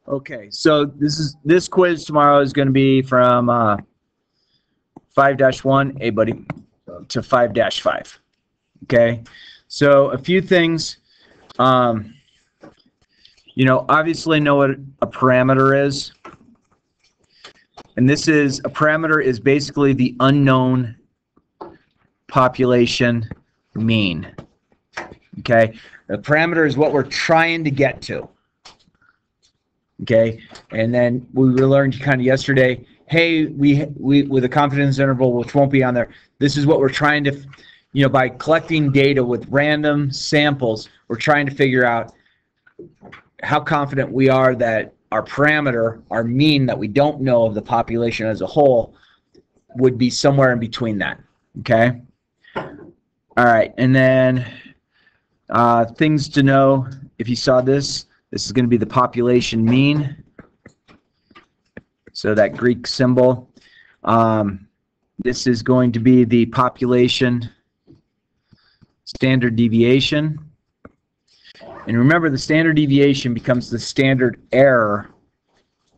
Okay, so this quiz tomorrow is going to be from 5-1, hey buddy, to 5-5. Okay, so a few things. You know, obviously know what a parameter is. And this is, a parameter is basically the unknown population mean. Okay, the parameter is what we're trying to get to. Okay, and then we learned kind of yesterday, hey, we with a confidence interval, which won't be on there, this is what we're trying to, you know, by collecting data with random samples, we're trying to figure out how confident we are that our parameter, our mean that we don't know of the population as a whole, would be somewhere in between that. Okay, all right, and then things to know if you saw this. This is going to be the population mean. So that Greek symbol. This is going to be the population standard deviation. And remember, the standard deviation becomes the standard error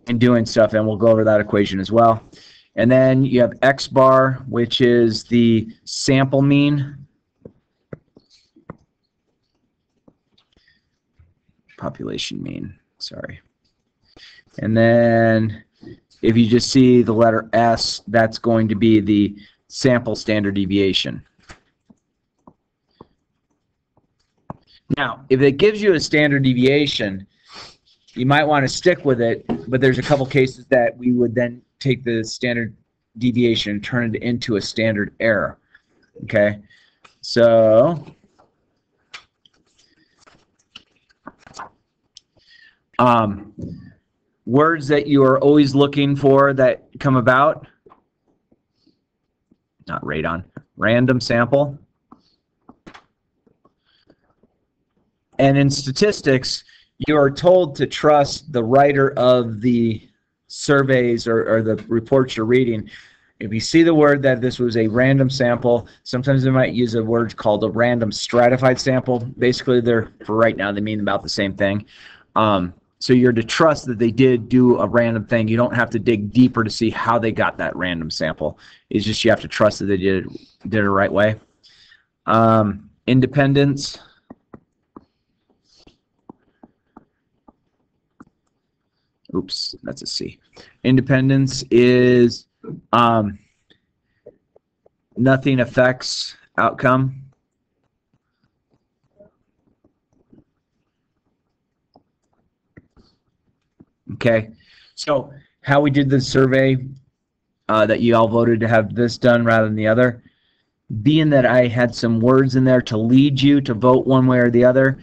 in doing stuff, and we'll go over that equation as well. And then you have X bar, which is the sample mean. Population mean, sorry. And then if you just see the letter S, that's going to be the sample standard deviation. Now, if it gives you a standard deviation, you might want to stick with it, but there's a couple cases that we would then take the standard deviation and turn it into a standard error. Okay, so words that you are always looking for that come about, not radon, random sample. And in statistics, you are told to trust the writer of the surveys or the reports you're reading. If you see the word that this was a random sample, sometimes they might use a word called a random stratified sample. Basically, they're, for right now, they mean about the same thing. So you're to trust that they did do a random thing. You don't have to dig deeper to see how they got that random sample. It's just you have to trust that they did it the right way. Independence. Oops, that's a C. Independence is nothing affects outcome. Okay, so how we did the survey that you all voted to have this done rather than the other, being that I had some words in there to lead you to vote one way or the other,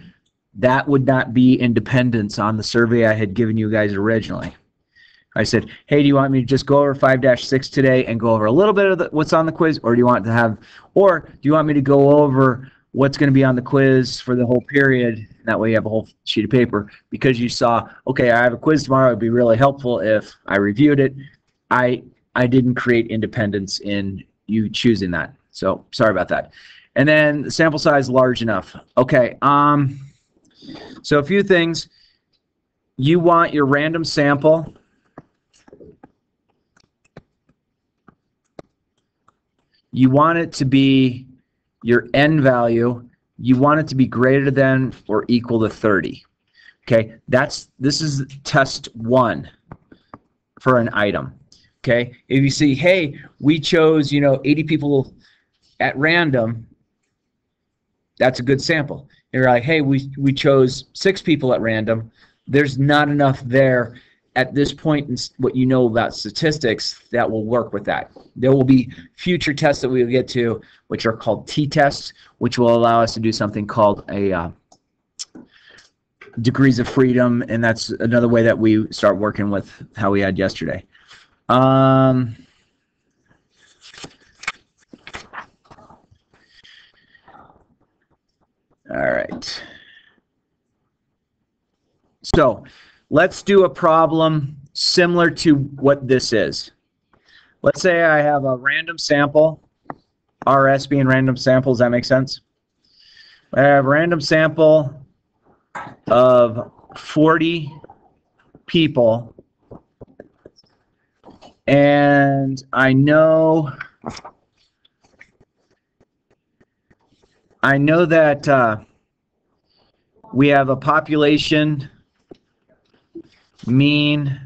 that would not be independence on the survey I had given you guys originally. I said, hey, do you want me to just go over 5-6 today and go over a little bit of what's on the quiz, or do you want to have, or do you want me to go over what's going to be on the quiz for the whole period? That way you have a whole sheet of paper, because you saw, okay, I have a quiz tomorrow. It would be really helpful if I reviewed it. I didn't create independence in you choosing that. So sorry about that. And then the sample size large enough. Okay, so a few things. You want your random sample you want it to be your n value, you want it to be greater than or equal to 30. Okay, this is test 1 for an item. Okay, if you see, hey, we chose 80 people at random, that's a good sample. You're like, hey, we chose 6 people at random. There's not enough there at this point in what you know about statistics that will work with that. There will be future tests that we will get to, which are called t-tests, which will allow us to do something called a degrees of freedom, and that's another way that we start working with how we had yesterday. All right. So let's do a problem similar to what this is. Let's say I have a random sample, RS being random sample. Does that make sense? I have a random sample of 40 people, and I know that we have a population mean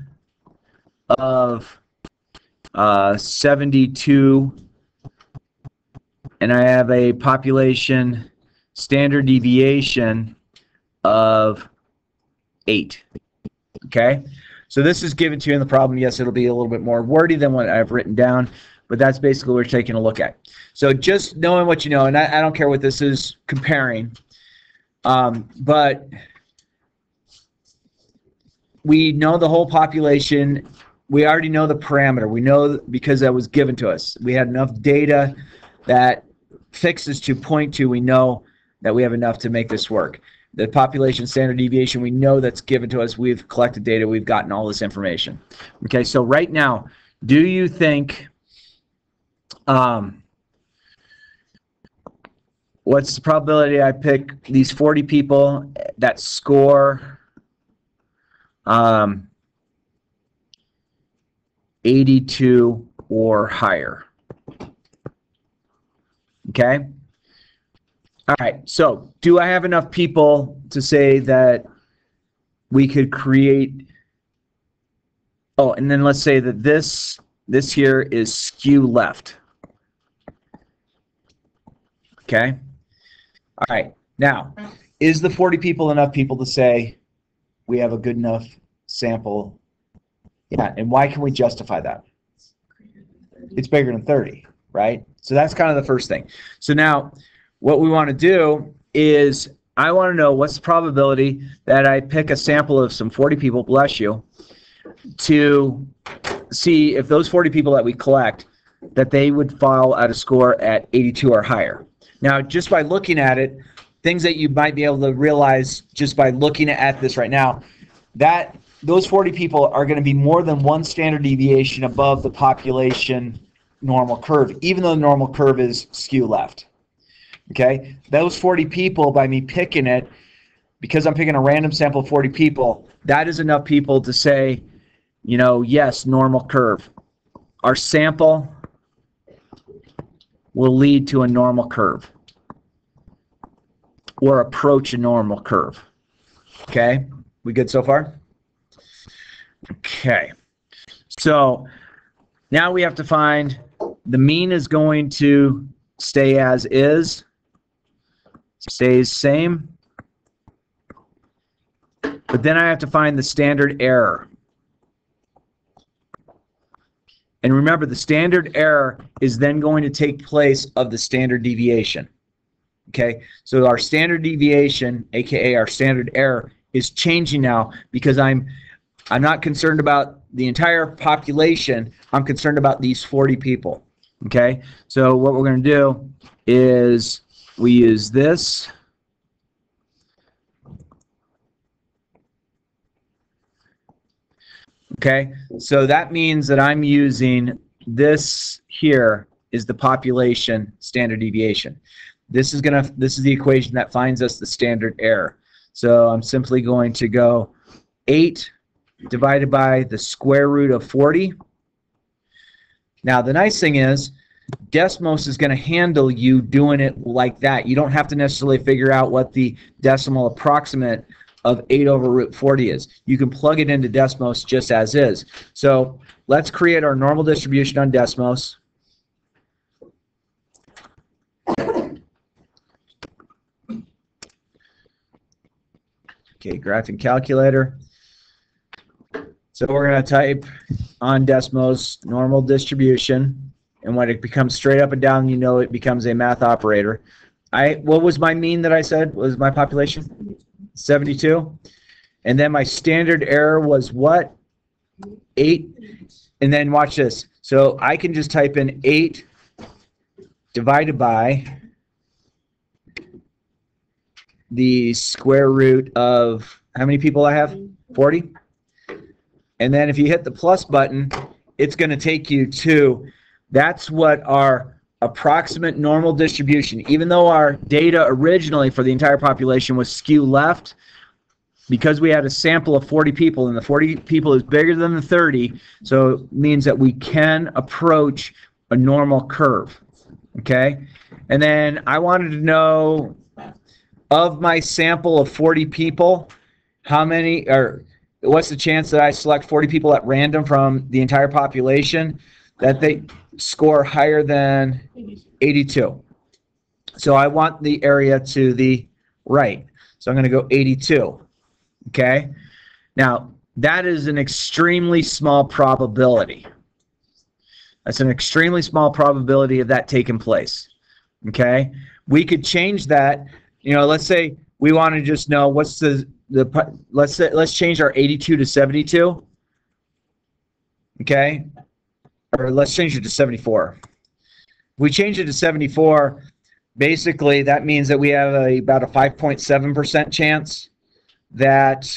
of 72, and I have a population standard deviation of 8. Okay, so this is given to you in the problem. Yes, it'll be a little bit more wordy than what I've written down, but that's basically what we're taking a look at. So just knowing what you know, and I don't care what this is comparing, but we know the whole population. We already know the parameter. We know because that was given to us. We had enough data that fixes to point to. We know that we have enough to make this work. The population standard deviation, we know that's given to us. We've collected data. We've gotten all this information. Okay, so right now, do you think, what's the probability I pick these 40 people that score 82 or higher? Okay. All right. So do I have enough people to say that we could create? Oh, and then let's say that this here is skew left. Okay. All right. Now, is the 40 people enough people to say we have a good enough sample? Yeah, and why can we justify that? It's bigger than 30, right? So that's kind of the first thing. So now what we want to do is I want to know what's the probability that I pick a sample of some 40 people, bless you, to see if those 40 people that we collect, that they would fall at a score at 82 or higher. Now, just by looking at it, things that you might be able to realize just by looking at this right now, that those 40 people are going to be more than one standard deviation above the population normal curve, even though the normal curve is skew left. Okay? Those 40 people, by me picking it, because I'm picking a random sample of 40 people, that is enough people to say, you know, yes, normal curve. Our sample will lead to a normal curve or approach a normal curve. Okay? We good so far? Okay. So now we have to find the mean is going to stay as is, stays same. But then I have to find the standard error. And remember, the standard error is then going to take place of the standard deviation. Okay, so our standard deviation, aka our standard error, is changing now because I'm not concerned about the entire population. I'm concerned about these 40 people. Okay, so what we're going to do is we use this. Okay, so that means that I'm using this here is the population standard deviation. This is the equation that finds us the standard error. So I'm simply going to go 8 divided by the square root of 40. Now the nice thing is Desmos is going to handle you doing it like that. You don't have to necessarily figure out what the decimal approximate of 8 over root 40 is. You can plug it into Desmos just as is. So let's create our normal distribution on Desmos. Okay, graphing calculator. So we're going to type on Desmos normal distribution, and when it becomes straight up and down, you know it becomes a math operator. What was my mean that I said was my population? 72. And then my standard error was what? 8. And then watch this. So I can just type in 8 divided by the square root of how many people I have? 40. And then if you hit the plus button, it's going to take you to, that's what our approximate normal distribution, even though our data originally for the entire population was skew left, because we had a sample of 40 people, and the 40 people is bigger than the 30, so it means that we can approach a normal curve, okay? And then I wanted to know, of my sample of 40 people, how many, or what's the chance that I select 40 people at random from the entire population that they score higher than 82? So I want the area to the right. So I'm going to go 82. Okay? Now, that is an extremely small probability. That's an extremely small probability of that taking place. Okay? We could change that. You know, let's say we want to just know what's let's change our 82 to 72. Okay? Or let's change it to 74. If we change it to 74, basically that means that we have about a 5.7% chance that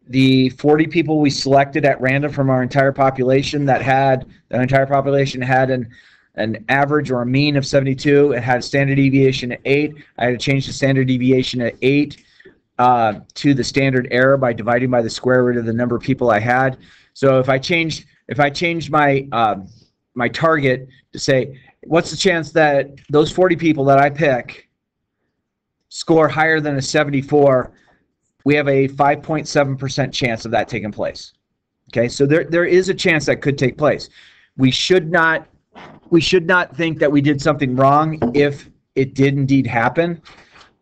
the 40 people we selected at random from our entire population that had an average or a mean of 72, it had a standard deviation at 8. I had to change the standard deviation at 8 to the standard error by dividing by the square root of the number of people I had. So if I changed my my target to say, what's the chance that those 40 people that I pick score higher than a 74? We have a 5.7% chance of that taking place. Okay, so there is a chance that could take place. We should not think that we did something wrong if it did indeed happen.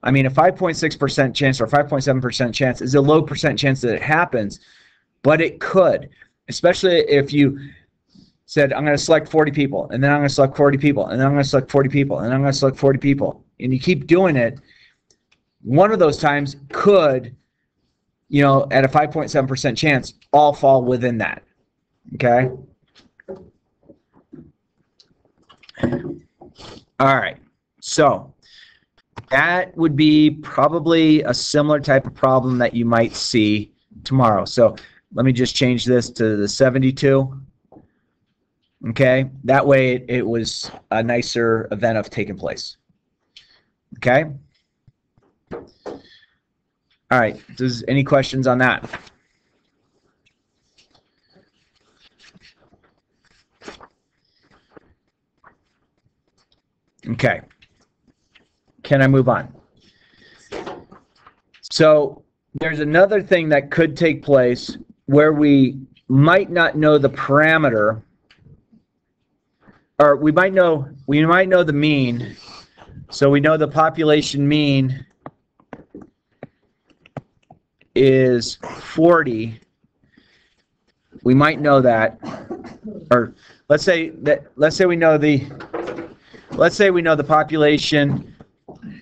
I mean, a 5.6% chance or 5.7% chance is a low percent chance that it happens, but it could, especially if you said, I'm going to select 40 people, and then I'm going to select 40 people, and then I'm going to select 40 people, and then I'm going to select 40 people, and you keep doing it. One of those times could, you know, at a 5.7% chance, all fall within that. Okay? All right. So that would be probably a similar type of problem that you might see tomorrow. So let me just change this to the 72. Okay? That way it was a nicer event of taking place. Okay? All right. Does any questions on that? Okay. Can I move on? So there's another thing that could take place where we might not know the parameter, or we might know the mean. So we know the population mean is 40. We might know that, or let's say we know the population,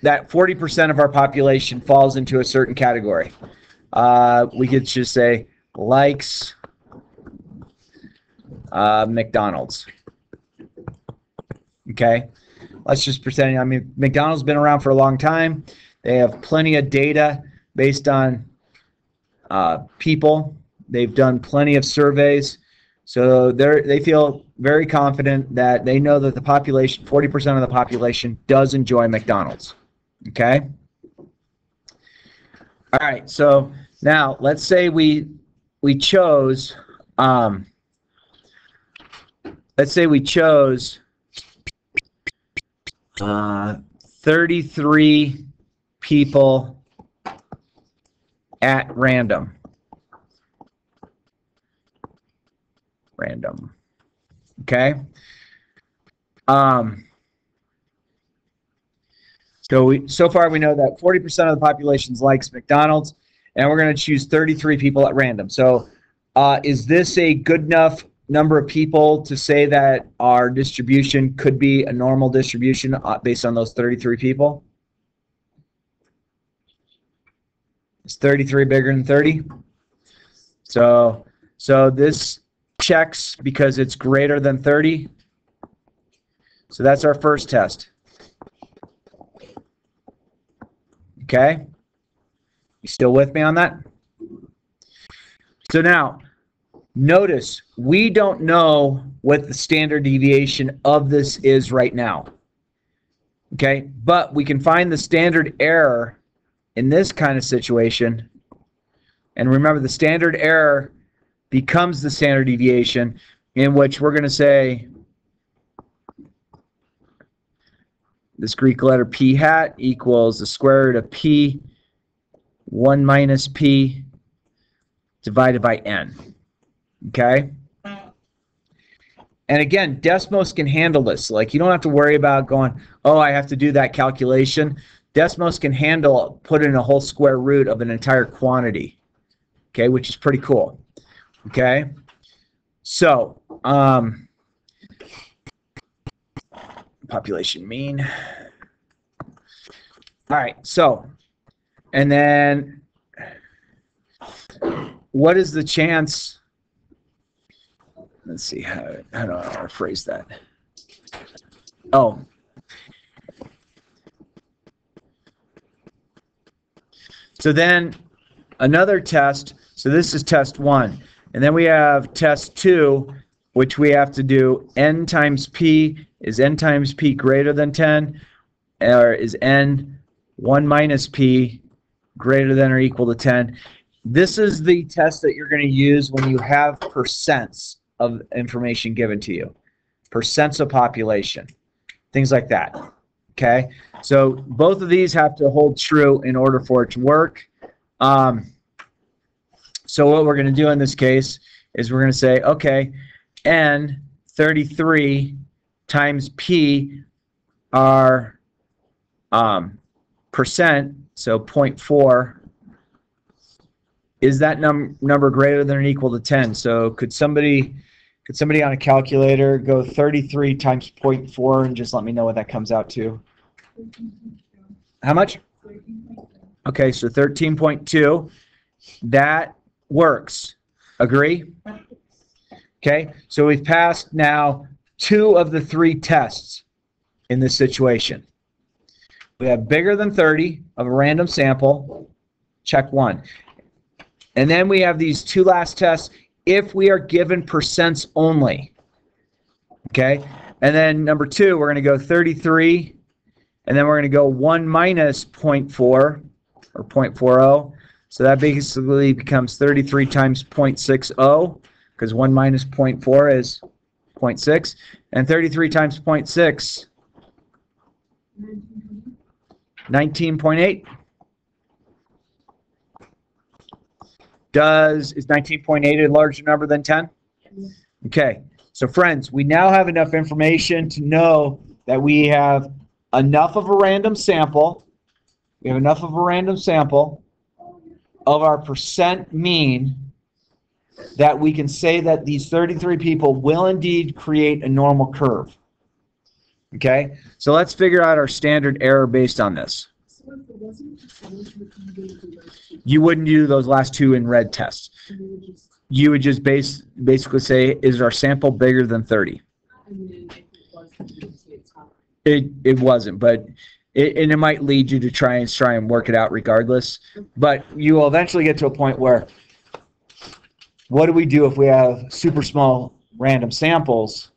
that 40% of our population falls into a certain category. We could just say likes McDonald's. Okay, let's just pretend. I mean, McDonald's been around for a long time. They have plenty of data based on people. They've done plenty of surveys, so they feel very confident that they know that the population, 40% of the population, does enjoy McDonald's. Okay. All right. So now let's say we chose. Let's say we chose 33 people at random. Okay. So far we know that 40% of the population likes McDonald's, and we're going to choose 33 people at random. So is this a good enough number of people to say that our distribution could be a normal distribution based on those 33 people? Is 33 bigger than 30? So this checks because it's greater than 30. So that's our first test. Okay? You still with me on that? So now, notice we don't know what the standard deviation of this is right now. Okay? But we can find the standard error in this kind of situation And remember, the standard error becomes the standard deviation, in which we're going to say this Greek letter p hat equals the square root of p 1 minus p divided by n. Okay? And again, Desmos can handle this. Like, you don't have to worry about going, oh, I have to do that calculation. Desmos can handle putting a whole square root of an entire quantity, okay, which is pretty cool. Okay? So, population mean. All right, so, and then what is the chance? Let's see, how do I want to phrase that? Oh. So then another test, so this is test 1. And then we have test 2, which we have to do n times p. Is n times p greater than 10? Or is n 1 minus p greater than or equal to 10? This is the test that you're going to use when you have percents of information given to you. Percents of population. Things like that. Okay? So both of these have to hold true in order for it to work. So what we're going to do in this case is we're going to say, okay, n 33 times p are percent, so 0.4. Is that number greater than or equal to 10? So could somebody on a calculator go 33 times 0.4 and just let me know what that comes out to? How much? Okay, so 13.2. That works. Agree? Okay, so we've passed now 2 of the 3 tests in this situation. We have bigger than 30 of a random sample. Check 1. And then we have these 2 last tests if we are given percents only. Okay? And then number 2, we're going to go 33, and then we're going to go 1 minus 0.4, or 0.40. So that basically becomes 33 times 0.60, because 1 minus 0.4 is 0.6. And 33 times 0.6, 19.8. Is 19.8 a larger number than 10? Okay, so friends, we now have enough information to know that we have enough of a random sample. We have enough of a random sample of our percent mean that we can say that these 33 people will indeed create a normal curve. Okay, so let's figure out our standard error based on this. You wouldn't do those last 2 in red tests. You would just basically say, is our sample bigger than 30? It wasn't, but it might lead you to try and work it out regardless. But you will eventually get to a point where, what do we do if we have super small random samples,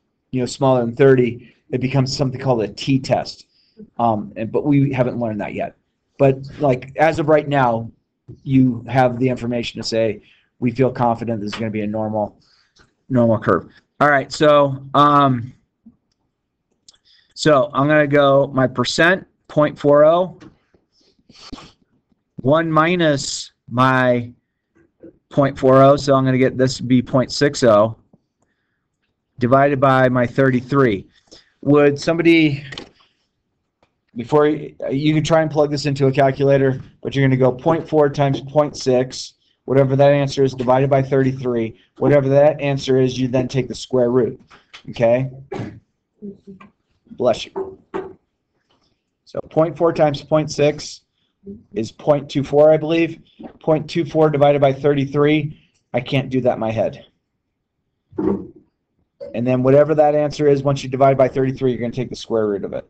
smaller than 30? It becomes something called a t-test. But we haven't learned that yet. But like as of right now, you have the information to say we feel confident this is going to be a normal curve. All right, so I'm going to go my percent 0.40, 1 minus my 0.40, so I'm going to get this to be 0.60 divided by my 33. Would somebody, before you can try and plug this into a calculator, but you're going to go 0.4 times 0.6, whatever that answer is, divided by 33. Whatever that answer is, you then take the square root. Okay? Bless you. So 0.4 times 0.6 is 0.24, I believe. 0.24 divided by 33, I can't do that in my head. And then whatever that answer is, once you divide by 33, you're going to take the square root of it.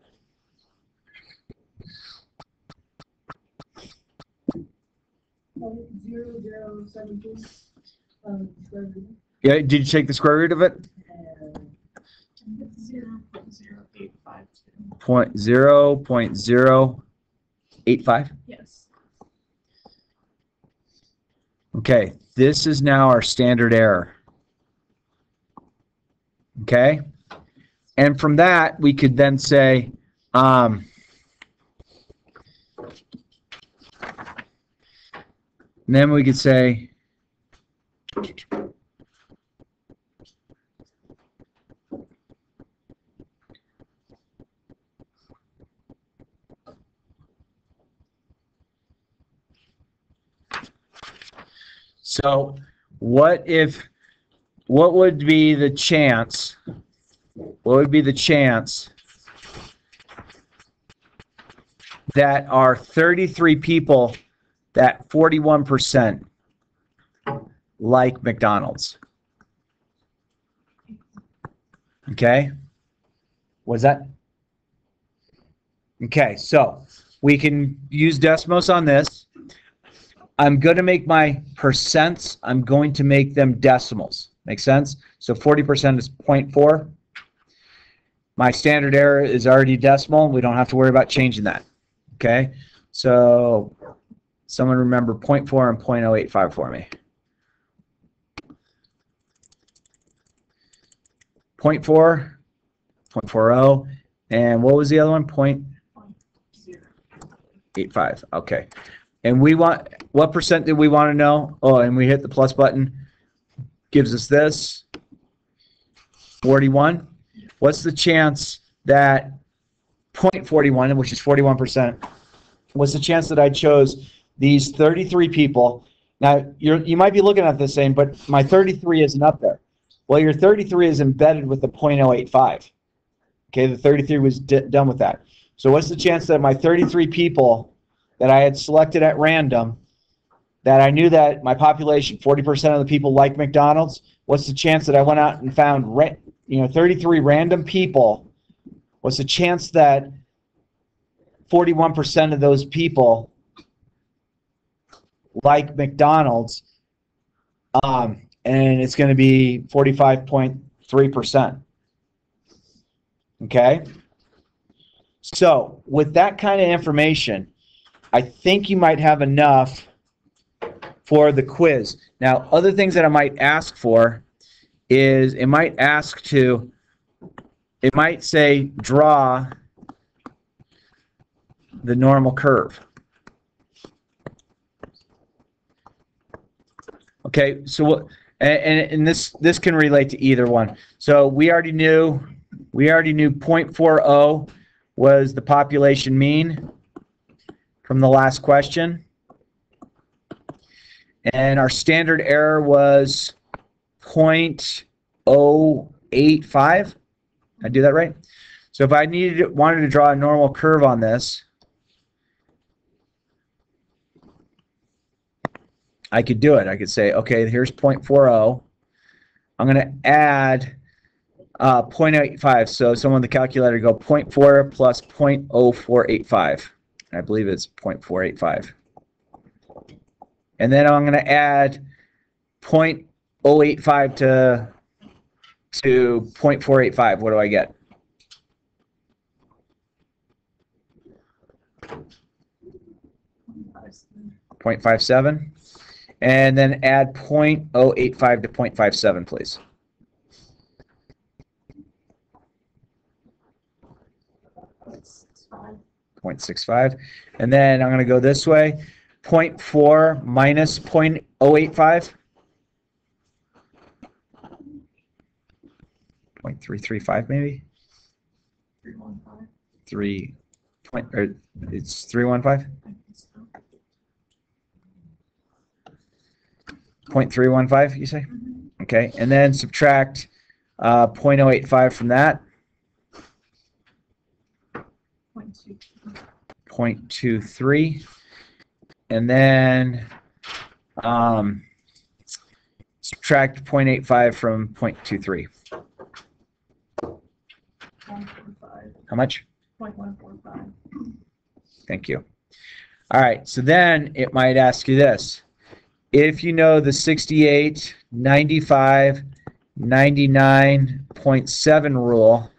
Yeah, did you take the square root of it? 0.085. Yes. Okay, this is now our standard error. Okay, and from that we could then say, then we could say, so what would be the chance, that are 33 people that 41% like McDonald's? Okay, what's that? Okay, so we can use Desmos on this. I'm going to make my percents, I'm going to make them decimals. Make sense? So 40% is 0.4. My standard error is already decimal. We don't have to worry about changing that. Okay, so someone remember 0.4 and 0.085 for me. 0.4, 0.40, and what was the other one? 0.85. Okay, and we want, what percent did we want to know? Oh, and we hit the plus button. Gives us this 41. What's the chance that 0.41, which is 41%, what's the chance that I chose these 33 people? Now, you might be looking at this saying, but my 33 isn't up there. Well, your 33 is embedded with the 0.085. Okay, the 33 was done with that. So what's the chance that my 33 people that I had selected at random, that I knew that my population, 40% of the people like McDonald's, what's the chance that I went out and found 33 random people? What's the chance that 41% of those people like McDonald's, and it's going to be 45.3%. Okay? So with that kind of information, I think you might have enough for the quiz. Now, other things that I might ask for is it might say draw the normal curve. Okay, so and this can relate to either one. So we already knew 0.40 was the population mean from the last question. And our standard error was 0.085. Did I do that right? So if I wanted to draw a normal curve on this, I could do it. I could say, okay, here's 0.40. I'm going to add 0.85. So someone with the calculator go 0.4 plus 0.0485. I believe it's 0.485. And then I'm going to add 0.085 to 0.485. What do I get? 0.57. And then add 0.085 to 0.57, please. .65. And then I'm going to go this way. 0.4 minus 0.085. 0.335 maybe. 315. It's 315. 0.315, you say? Okay, and then subtract 0.085 from that. 0.23. And then subtract 0.85 from 0.23. How much? 0.145. Thank you. All right, so then it might ask you this. If you know the 68, 95, 99.7 rule,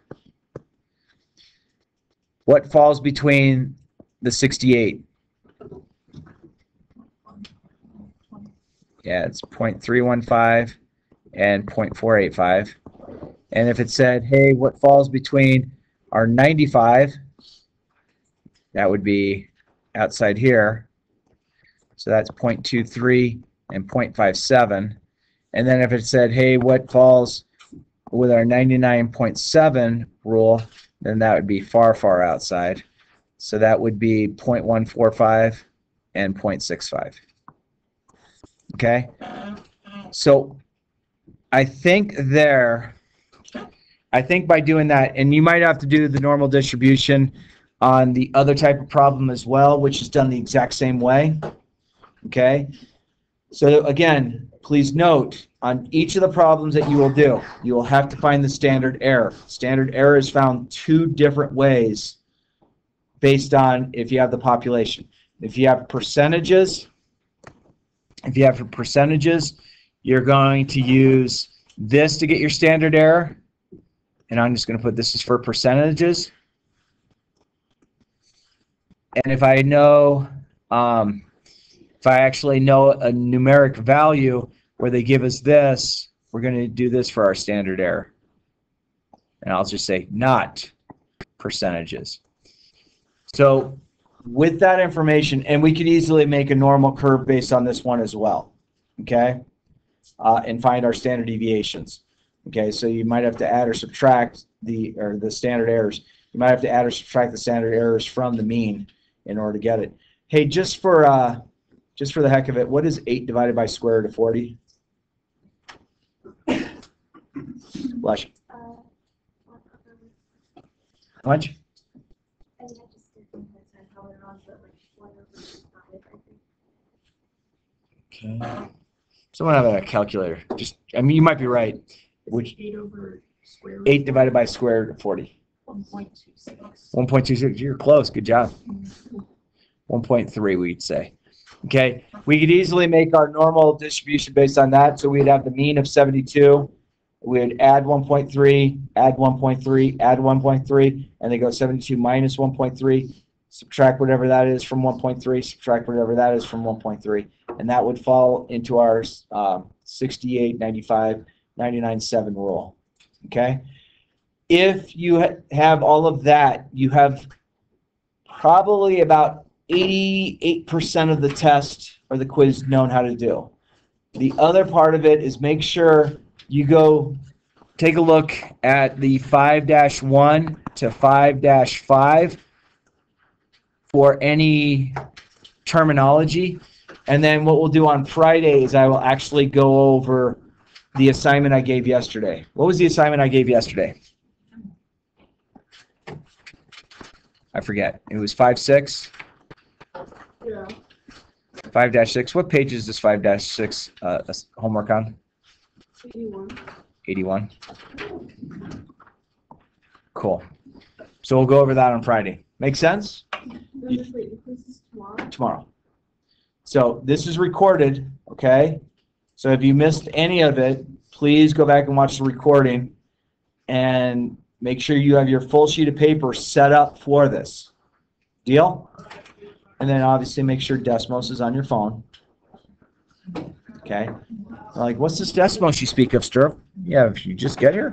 what falls between the 68? Yeah, it's 0.315 and 0.485. And if it said, hey, what falls between our 95, that would be outside here. So that's 0.23 and 0.57. And then if it said, hey, what falls with our 99.7 rule, then that would be far, far outside. So that would be 0.145 and 0.65. Okay? So I think by doing that, and you might have to do the normal distribution on the other type of problem as well, which is done the exact same way. Okay? So again, please note, on each of the problems that you will do, you will have to find the standard error. Standard error is found two different ways based on if you have the population. If you have percentages, you're going to use this to get your standard error. And I'm just going to put this is for percentages. And if I know, if I actually know a numeric value where they give us this, we're going to do this for our standard error. And I'll just say not percentages. So with that information, and we could easily make a normal curve based on this one as well, okay, and find our standard deviations. Okay, so you might have to add or subtract the standard errors. You might have to add or subtract the standard errors from the mean in order to get it. Hey, just for the heck of it, what is 8 divided by square root of 40? Blush. How much? Okay. Someone have a calculator. I mean, you might be right. Which 8 divided by square root of 40? 1.26. 1.26. You're close. Good job. 1.3, we'd say. Okay. We could easily make our normal distribution based on that. So we'd have the mean of 72. We'd add 1.3, add 1.3, add 1.3, and they go 72 minus 1.3. Subtract whatever that is from 1.3. Subtract whatever that is from 1.3. And that would fall into our 68, 95, 99.7 rule. Okay? If you have all of that, you have probably about 88% of the test or the quiz known how to do. The other part of it is make sure you go take a look at the 5-1 to 5-5 for any terminology. And then what we'll do on Friday is I will actually go over the assignment I gave yesterday. What was the assignment I gave yesterday? I forget. It was 5-6? Yeah. 5-6. What page is this 5-6 homework on? 81. 81. Cool. So we'll go over that on Friday. Make sense? Tomorrow. So this is recorded, okay? So if you missed any of it, please go back and watch the recording and make sure you have your full sheet of paper set up for this. Deal? And then obviously make sure Desmos is on your phone. Okay? Like, what's this Desmos you speak of, Sturp? Yeah, if you just get here.